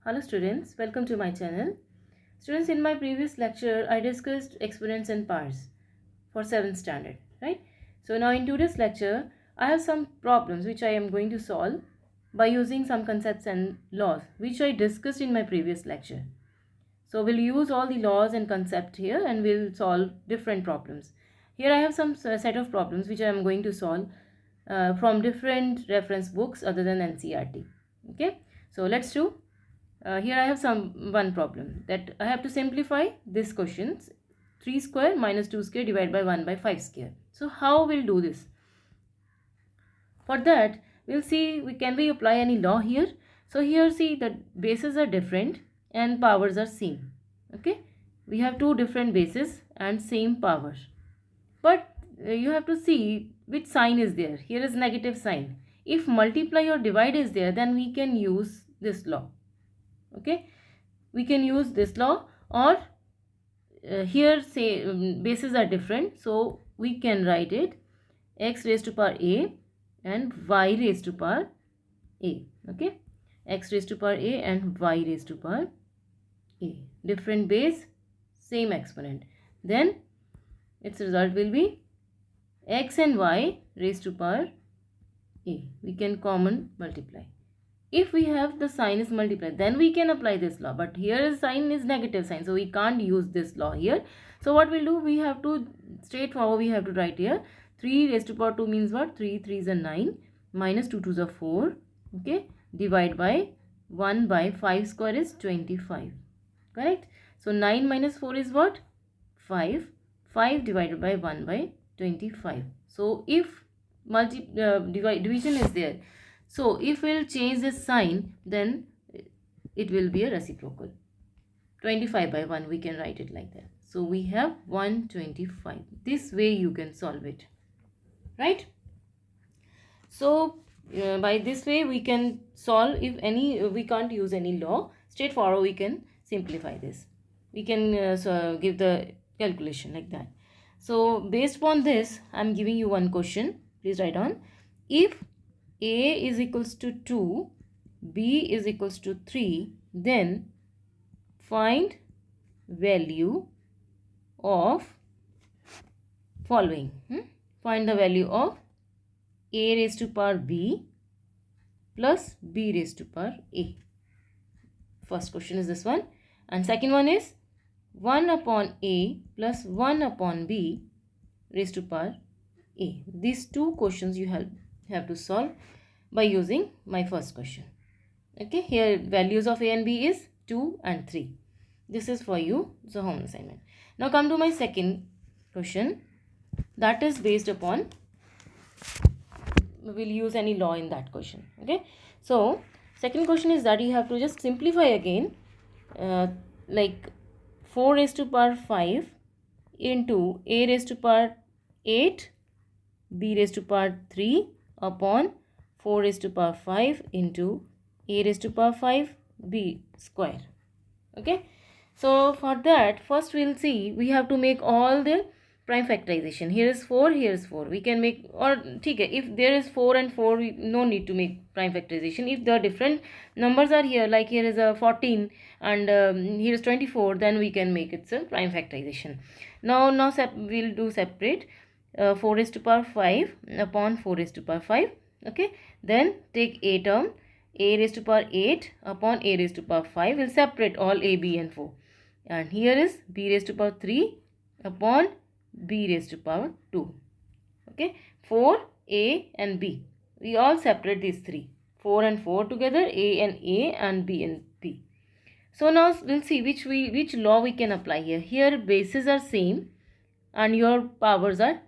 Hello students, welcome to my channel. Students, in my previous lecture, I discussed exponents and powers for 7th standard, right? So now in today's lecture, I have some problems which I am going to solve by using some concepts and laws which I discussed in my previous lecture. So we'll use all the laws and concept here and we'll solve different problems. Here I have some set of problems which I am going to solve from different reference books other than NCERT. Okay, so let's do. Here I have one problem that I have to simplify this questions 3 square minus 2 square divided by 1 by 5 square. So how we'll do this? For that we'll see can we apply any law here. So here see the bases are different and powers are same. Okay, we have two different bases and same power, but you have to see which sign is there. Here is negative sign. If multiply or divide is there, then we can use this law. Okay, we can use this law, or here say bases are different, so we can write it x raised to power a and y raised to power a. Okay, x raised to power a and y raised to power a. Different base, same exponent. Then its result will be x and y raised to power a. We can common multiply. If we have the sign is multiply, then we can apply this law, but here sign is negative sign, so we can't use this law here. So what we'll do, we have to straightforward, we have to write here 3 raised to power 2 means what? 3 3s are 9 minus 2 2s are 4. Okay, divide by 1 by 5 square is 25. Correct? So 9 minus 4 is what? 5. 5 divided by 1 by 25. So if division is there, so if we'll change this sign, then it will be a reciprocal. 25 by 1, we can write it like that. So we have 125. This way you can solve it, right? So by this way we can solve. If any we can't use any law, straightforward we can simplify this. We can give the calculation like that. So based upon this, I am giving you one question. Please write down. If a is equals to 2, b is equals to 3, then find value of following. Find the value of a raised to power b plus b raised to power a. First question is this one, and second one is 1 upon a plus 1 upon b raised to power a. These two questions you have to solve by using my first question. Okay, here values of a and b is 2 and 3. This is for you, so home assignment. Now come to my second question, that is based upon, we'll use any law in that question. Okay, so second question is that you have to just simplify again, like 4 raised to power 5 into a raised to power 8 b raised to power 3 upon 4 raised to power 5 into a raised to power 5 b square. Okay, so for that first we'll see we have to make all the prime factorization. Here is 4, here is 4. We can make, or okay, if there is 4 and 4, we no need to make prime factorization. If the different numbers are here, like here is a 14 and here is 24, then we can make it a prime factorization. Now we'll do separate. 4 raised to power 5 upon 4 raised to power 5. Okay, then take a term, a raised to power 8 upon a raised to power 5. We'll separate all a, b and 4. And here is b raised to power 3 upon b raised to power 2. Okay, 4, a and b. We all separate these three. 4 and 4 together, a and b and b. So now we'll see which law we can apply here. Here bases are same and your powers are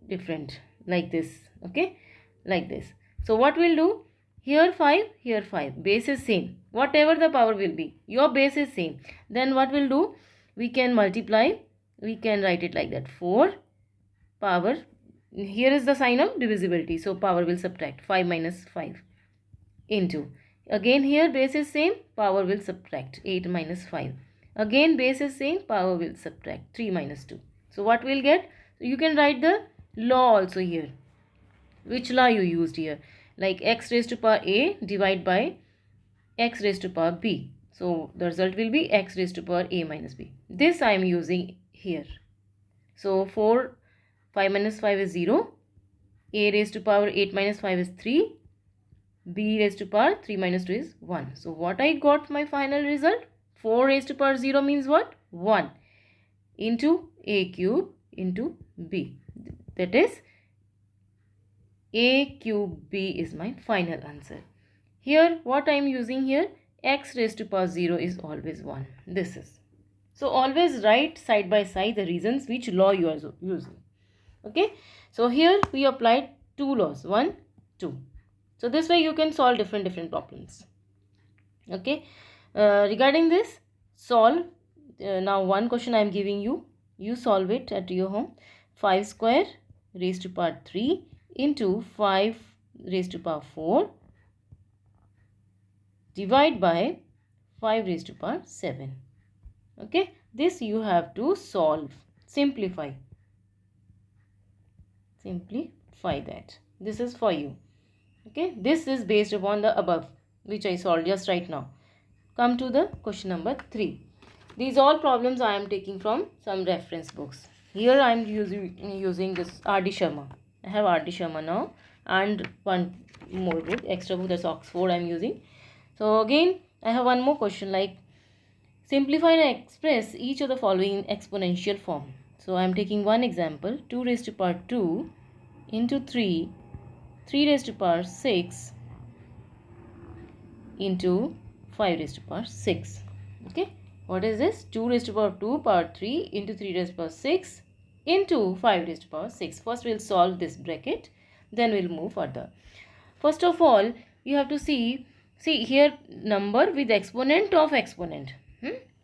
different, like this. Okay, like this. So what we'll do, here 5, here 5, base is same, whatever the power will be, your base is same. Then what we'll do, we can multiply, we can write it like that. 4 power, here is the sign of divisibility, so power will subtract 5 minus 5 into, again here base is same, power will subtract 8 minus 5, again base is same, power will subtract 3 minus 2. So what we'll get, you can write the law also here, which law you used here, like x raised to power a divide by x raised to power b. So the result will be x raised to power a minus b. This I am using here. So 4, 5 minus 5 is 0. A raised to power 8 minus 5 is 3. B raised to power 3 minus 2 is 1. So what I got my final result? 4 raised to power 0 means what? 1 into a cube into b. That is a cube b is my final answer. Here what I am using here, x raised to power 0 is always 1. This is. So always write side by side the reasons which law you are using. Okay. So here we applied two laws. 1, 2. So this way you can solve different problems. Okay. Regarding this, solve. Now one question I am giving you. You solve it at your home. 5 square raised to power 3 into 5 raised to power 4 divide by 5 raised to power 7. Okay. This you have to solve. Simplify. Simplify that. This is for you. Okay, this is based upon the above which I solved just right now. Come to the question number 3. These all problems I am taking from some reference books. Here I am using this R.D. Sharma. I have R.D. Sharma now and one more book, extra book, that's Oxford I am using. So again I have one more question like simplify and express each of the following in exponential form. So I am taking one example, 2 raised to power 2 into 3 raised to power 6 into 5 raised to power 6. Okay. What is this? 2 raised to power 2 power 3 into 3 raised to power 6 into 5 raised to power 6. First we'll solve this bracket. Then we'll move further. First of all, you have to see here number with exponent of exponent.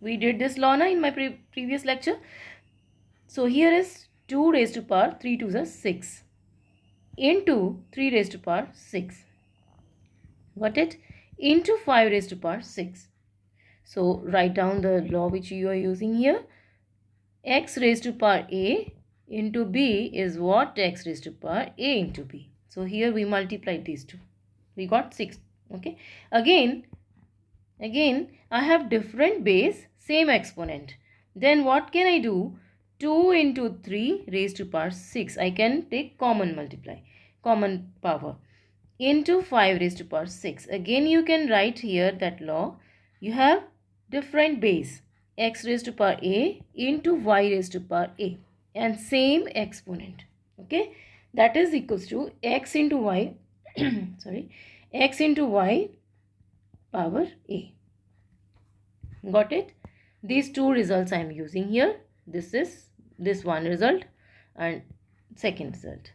We did this law in my previous lecture. So here is 2 raised to power 3 to the 6. Into 3 raised to power 6. Got it? Into 5 raised to power 6. So write down the law which you are using here. X raised to power a into b is what? X raised to power a into b. So here we multiply these two. We got 6. Okay. Again I have different base, same exponent. Then what can I do? 2 into 3 raised to power 6. I can take common power into 5 raised to power 6. Again you can write here that law. You have different base, x raised to power a into y raised to power a and same exponent. Okay. That is equals to x into y x into y power a. Got it? These two results I am using here. This is this one result and second result.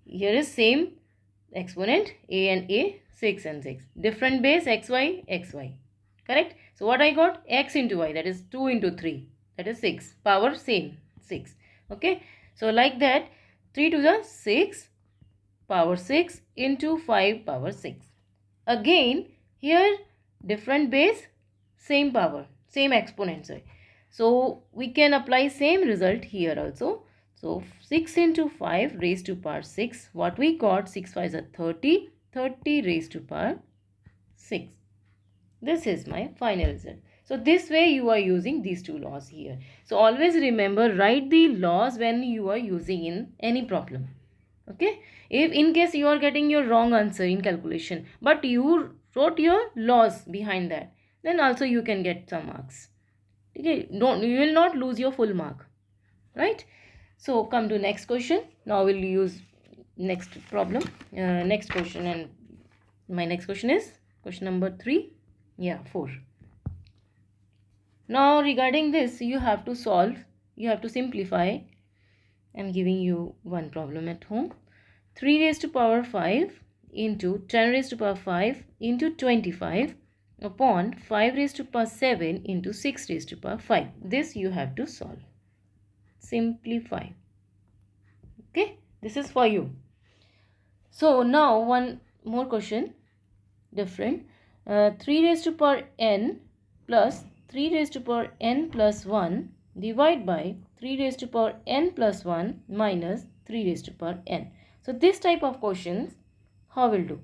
Here is same exponent a and a, 6 and 6. Different base xy. Correct? So what I got? X into y, that is 2 into 3, that is 6. Power same, 6. Okay. So like that 3 to the 6 power 6 into 5 power 6. Again here different base, same power, same exponent. So we can apply same result here also. So 6 into 5 raised to power 6. What we got? 6 5 is 30. 30 raised to power 6. This is my final result. So this way you are using these two laws here. So always remember, write the laws when you are using in any problem. Okay. If in case you are getting your wrong answer in calculation, but you wrote your laws behind that, then also you can get some marks. Okay. You will not lose your full mark. Right. So come to next question. Now we'll use next problem, next question, and my next question is question number 3. Yeah, 4. Now regarding this, you have to solve, you have to simplify. I'm giving you one problem at home. 3 raised to power 5 into 10 raised to power 5 into 25 upon 5 raised to power 7 into 6 raised to power 5. This you have to solve. Simplify. Okay, this is for you. So now one more question, different. 3 raised to power n plus 3 raised to power n plus 1 divide by 3 raised to power n plus 1 minus 3 raised to power n. So this type of questions, how will do?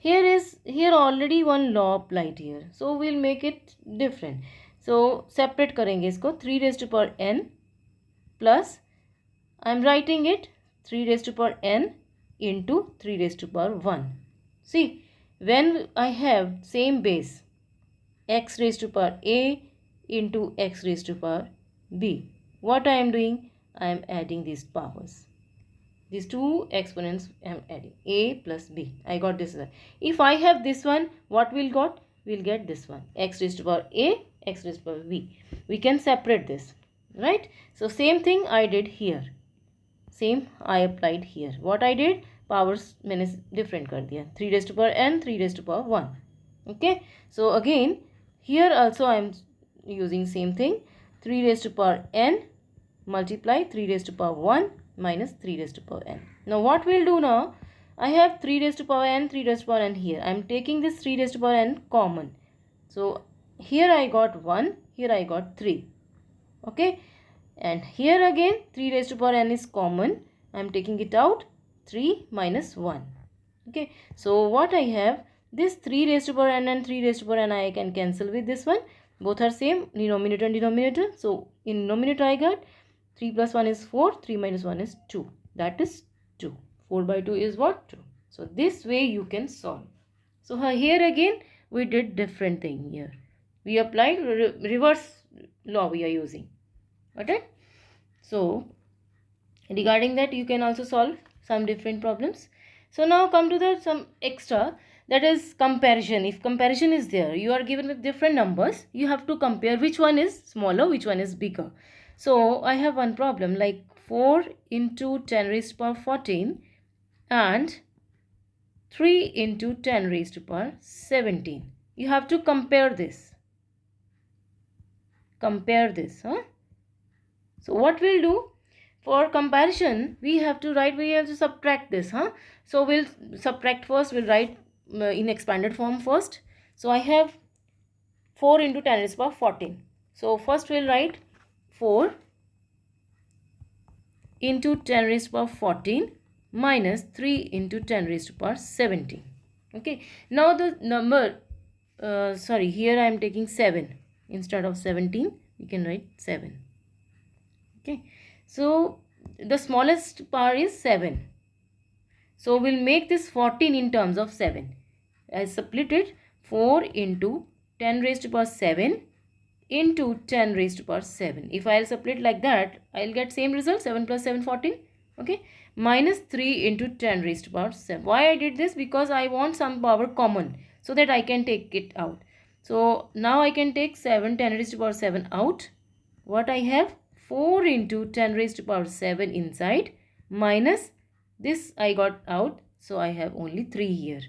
here already one law applied here, so we'll make it different. So separate करेंगे इसको 3 raised to power n plus, I'm writing it 3 raised to power n into 3 raised to power 1. See, when I have same base x raised to power a into x raised to power b, what I am doing, I am adding these powers. These two exponents I am adding, a plus b. I got this one. If I have this one, what we'll got? We'll get this one, x raised to power a, x raised to power b. We can separate this, right? So same thing I did here. Same I applied here. What I did, powers मैंने different कर दिया. 3 raised to power n, 3 raised to power 1. Okay. So again, here also I am using same thing. 3 raised to power n multiply 3 raised to power 1 minus 3 raised to power n. Now what we'll do now, I have 3 raised to power n, 3 raised to power n here. I am taking this 3 raised to power n common. So here I got 1, here I got 3. Okay. And here again 3 raised to power n is common. I am taking it out, 3 minus 1. Okay. So what I have, this 3 raised to power n and 3 raised to power n I can cancel with this one. Both are same, denominator and denominator. So in denominator I got 3 plus 1 is 4, 3 minus 1 is 2. That is 2. 4 by 2 is what? 2. So this way you can solve. So here again we did different thing here. We applied reverse law we are using. Okay. So regarding that you can also solve some different problems. So now come to the some extra, that is comparison. If comparison is there, you are given with different numbers, you have to compare which one is smaller, which one is bigger. So I have one problem like 4 into 10 raised to power 14 and 3 into 10 raised to power 17. You have to compare this. Compare this. So what we'll do, for comparison, we have to subtract this. So we'll subtract first, we'll write in expanded form first. So I have 4 into 10 raised to power 14. So first we'll write 4 into 10 raised to power 14 minus 3 into 10 raised to power 17. Okay. Now the number, here I am taking 7. Instead of 17, we can write 7. Okay. So the smallest power is 7. So we'll make this 14 in terms of 7. I split it, 4 into 10 raised to power 7 into 10 raised to power 7. If I'll split like that, I'll get same result, 7 plus 7, 14. Okay. Minus 3 into 10 raised to power 7. Why I did this? Because I want some power common so that I can take it out. So now I can take 7, 10 raised to power 7 out. What I have? 4 into 10 raised to power 7 inside minus this I got out. So I have only 3 here.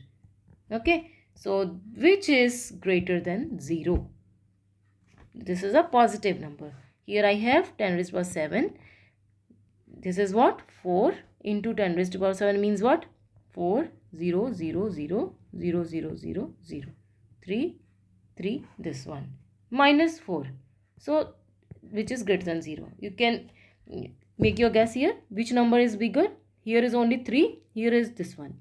Okay. So which is greater than 0? This is a positive number. Here I have 10 raised to power 7. This is what? 4 into 10 raised to power 7 means what? 4, 0, 0, 0, 0, 0, 0, 0. 3, 3, this one. Minus 4. So which is greater than 0? You can make your guess here. Which number is bigger? Here is only 3. Here is this one.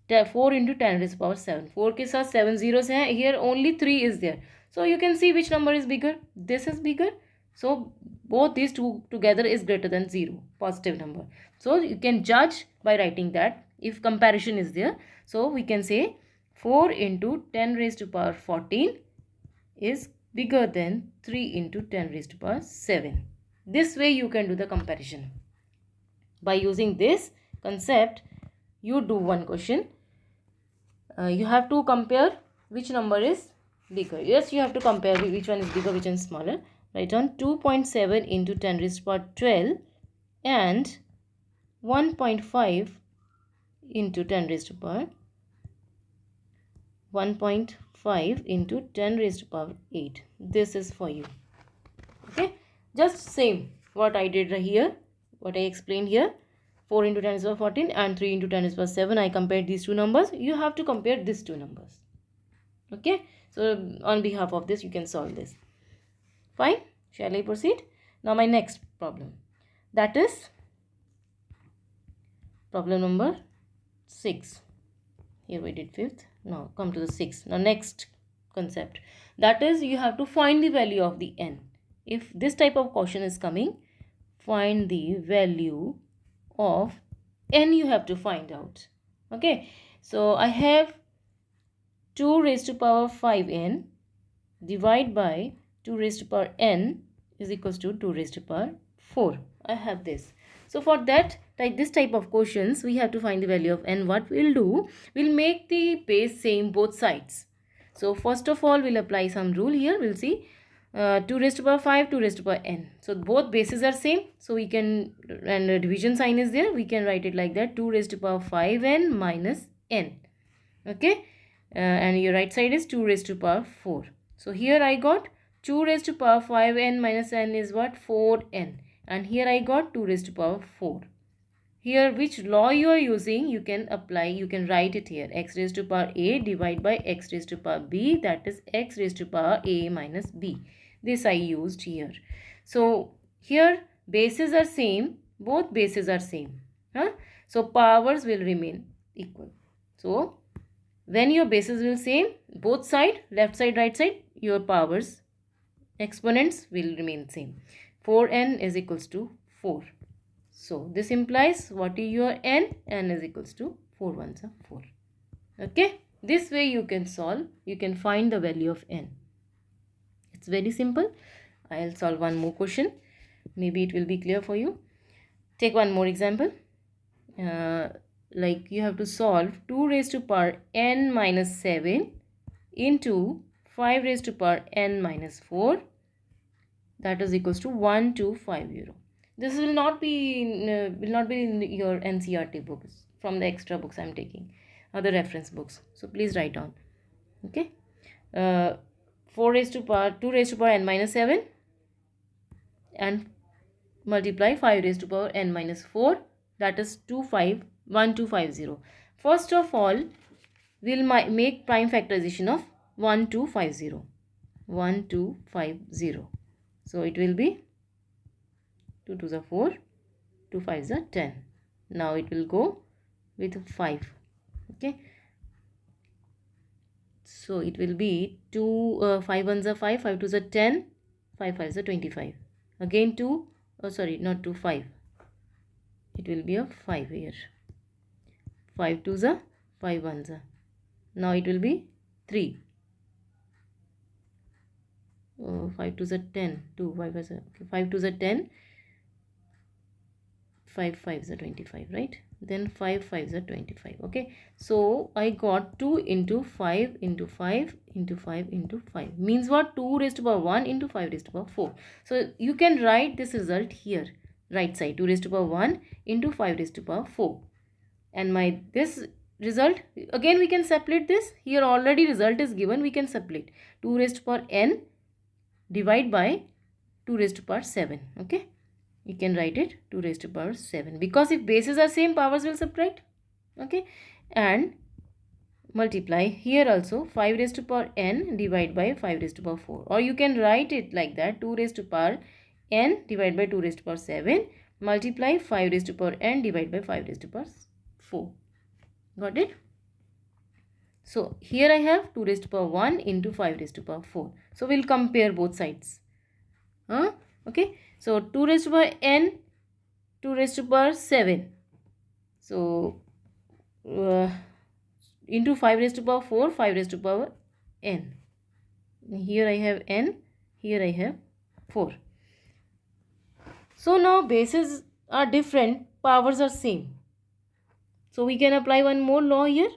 4 into 10 raised to power 7. 4 के साथ 7 zeros हैं. Here only 3 is there. So you can see which number is bigger. This is bigger. So both these two together is greater than 0. Positive number. So you can judge by writing that if comparison is there. So we can say 4 into 10 raised to power 14 is bigger than 3 into 10 raised to power 7. This way you can do the comparison. By using this concept, you do one question. You have to compare which number is bigger. Yes, you have to compare which one is bigger, which one is smaller. Write on 2.7 into 10 raised to power 12 and 1.5 into 10 raised to power 1.5 into 10 raised to power 8. This is for you. Okay. Just same what I did here, what I explained here. 4 into 10 raised to power 14 and 3 into 10 raised to power 7. I compared these two numbers. You have to compare these two numbers. Okay. So on behalf of this, you can solve this. Fine. Shall I proceed? Now my next problem. That is problem number 6. Here we did 5th. Now come to the 6. Now next concept, that is you have to find the value of the n. If this type of question is coming, find the value of n, you have to find out. Okay, so I have 2 raised to power 5n divide by 2 raised to power n is equals to 2 raised to power 4. I have this. So for that, like this type of questions, we have to find the value of n. What we'll do, we'll make the base same both sides. So first of all, we'll apply some rule here. We'll see 2 raised to power 5, 2 raised to power n. So both bases are same. So we can, and the division sign is there, we can write it like that, 2 raised to power 5n minus n. Okay, and your right side is 2 raised to power 4. So here I got 2 raised to power 5n minus n is what? 4n. And here I got 2 raised to power 4. Here which law you are using, you can apply, you can write it here. X raised to power a divided by x raised to power b, that is x raised to power a minus b. This I used here. So here bases are same, both bases are same. So powers will remain equal. So when your bases will same, both side, left side, right side, your powers, exponents will remain same. 4n is equals to 4. So this implies what is your n? N is equals to 4 ones are 4. Okay, this way you can solve, you can find the value of n. It's very simple. I'll solve one more question. Maybe it will be clear for you. Take one more example. Like you have to solve 2 raised to power n minus 7 into 5 raised to power n minus 4, that is equals to 1250. This will not be in your NCERT books, from the extra books I am taking, other reference books. So please write down. Okay, 2 raised to power n minus 7 and multiply 5 raised to power n minus 4, that is 1250. First of all, we'll make prime factorization of 1250. 1250. So it will be 2 to the 4, 2 5 the 10. Now it will go with 5. Okay. So it will be 2 5 1s are 5, 5 2s are 10, 5 5s are 25. Again 2, oh sorry, not 2, 5. It will be a 5 here. 5 2s are 5 1s are. Now it will be 3. 5 2s are 10, 2 5 is okay. 5 2s are 10, 5 5s are 25, right? Then 5 5s are 25. Okay, so I got 2 into 5 into 5 into 5 into 5 means what? 2 raised to power 1 into 5 raised to power 4. So you can write this result here, right side, 2 raised to power 1 into 5 raised to power 4. And my this result, again we can separate this. Here already result is given, we can separate. 2 raised to power n divide by 2 raised to power 7. Okay, you can write it 2 raised to power 7, because if bases are same, powers will subtract. Okay, and multiply here also 5 raised to power n divide by 5 raised to power 4, or you can write it like that, 2 raised to power n divide by 2 raised to power 7 multiply 5 raised to power n divide by 5 raised to power 4. Got it? So here I have 2 raised to power 1 into 5 raised to power 4. So we'll compare both sides. Okay, so 2 raised to power n, 2 raised to power 7. So into 5 raised to power 4, 5 raised to power n. Here I have n, here I have 4. So now bases are different, powers are same. So we can apply one more law here,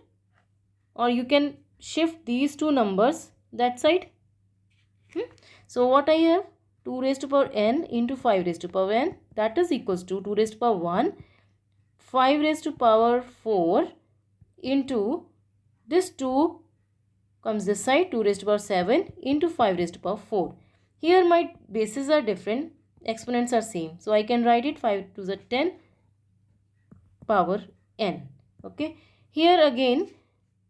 or you can shift these two numbers that side. So what I have? 2 raised to power n into 5 raised to power n, that is equals to 2 raised to power 1, 5 raised to power 4 into this 2 comes this side, 2 raised to power 7 into 5 raised to power 4. Here my bases are different, exponents are same. So I can write it 5 to the 10 power n. Okay, here again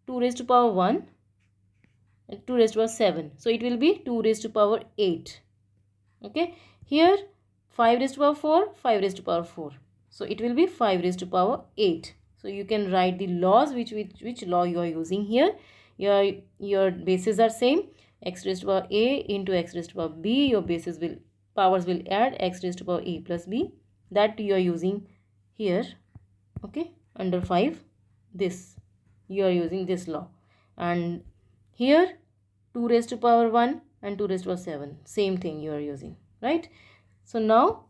2 raised to power 1 and 2 raised to power 7. So it will be 2 raised to power 8. Okay, here 5 raised to power 4, 5 raised to power 4. So it will be 5 raised to power 8. So you can write the laws, which law you are using here. your bases are same, x raised to power a into x raised to power b. Your powers will add x raised to power a plus b, that you are using here. Okay, under 5, this you are using this law. And here 2 raised to power 1 and 2 raised to power 7, same thing you are using, right? So now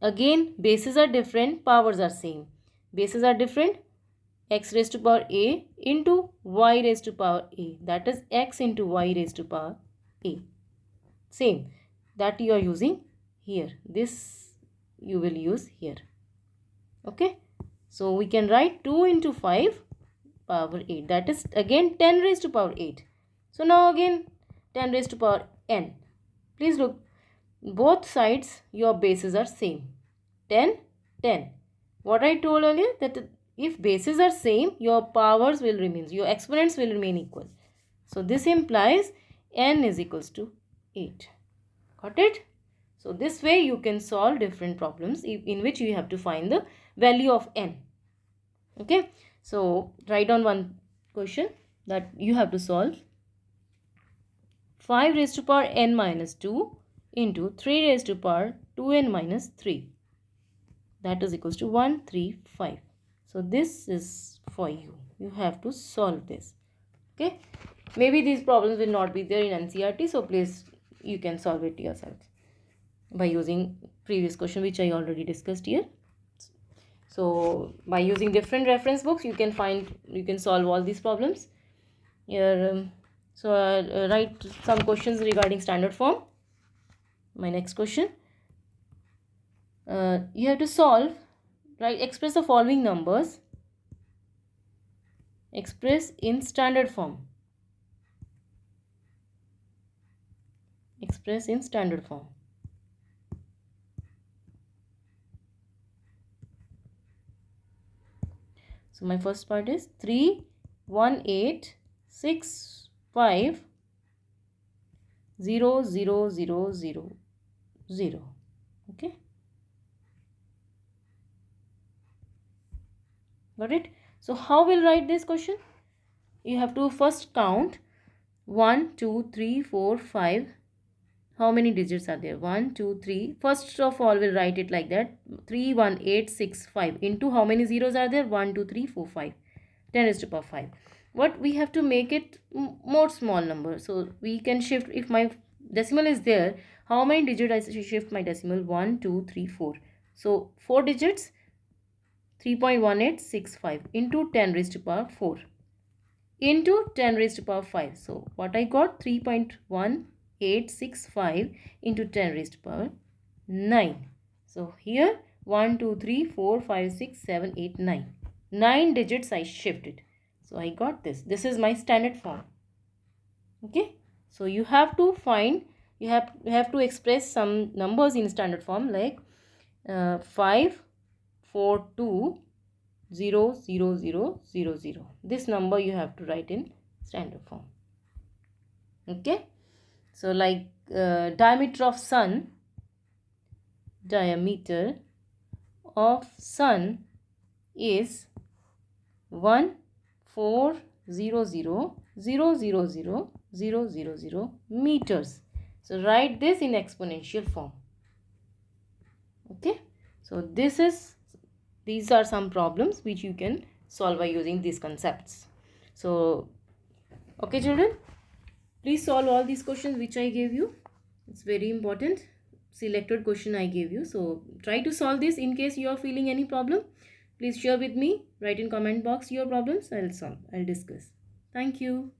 again bases are different, powers are same. Bases are different, x raised to power a into y raised to power a, that is x into y raised to power a, same, that you are using here. This you will use here. Okay, so we can write 2 into 5 power 8, that is again 10 raised to power 8. So now again 10 raised to power n. Please look, both sides your bases are same, 10 10. What I told earlier, that if bases are same, your powers will remain, your exponents will remain equal. So this implies n is equals to 8. Got it? So this way you can solve different problems in which you have to find the value of n. Okay, so write down one question that you have to solve. 5 raised to power n minus 2 into 3 raised to power 2n minus 3, that is equals to 135. So this is for you. You have to solve this. Okay, maybe these problems will not be there in NCERT, so please you can solve it yourself by using previous question which I already discussed here. So by using different reference books you can solve all these problems here. Write some questions regarding standard form. My next question, you have to solve, right, express the following numbers, express in standard form. Express in standard form. So my first part is 31865 0 0 0 0 0. Okay, got it? So how we'll write this question? You have to first count 1 2 3 4 5. How many digits are there? 1 2 3. First of all we'll write it like that, 31865 into how many zeros are there? 1 2 3 4 5, 10 raised to power 5. What we have to make it more small number, so we can shift. If my decimal is there, how many digits I shift my decimal? 1 2 3 4. So 4 digits, 3.1865 into 10 raised to power 4 into 10 raised to power 5. So what I got? 3.1865 into 10 raised to power 9. So here 1 2 3 4 5 6 7 8 9. 9 digits I shifted. So I got this. This is my standard form. Okay. So you have to find, you have to express some numbers in standard form, like 5 4 2 0 0 0 0 0. This number you have to write in standard form. Okay. So like diameter of sun is 1,400,000,000 meters. So write this in exponential form. Okay, so these are some problems which you can solve by using these concepts. So okay children, please solve all these questions which I gave you. It's very important selected question I gave you. So try to solve this. In case you are feeling any problem, please share with me. Write in comment box your problems. I'll discuss. Thank you.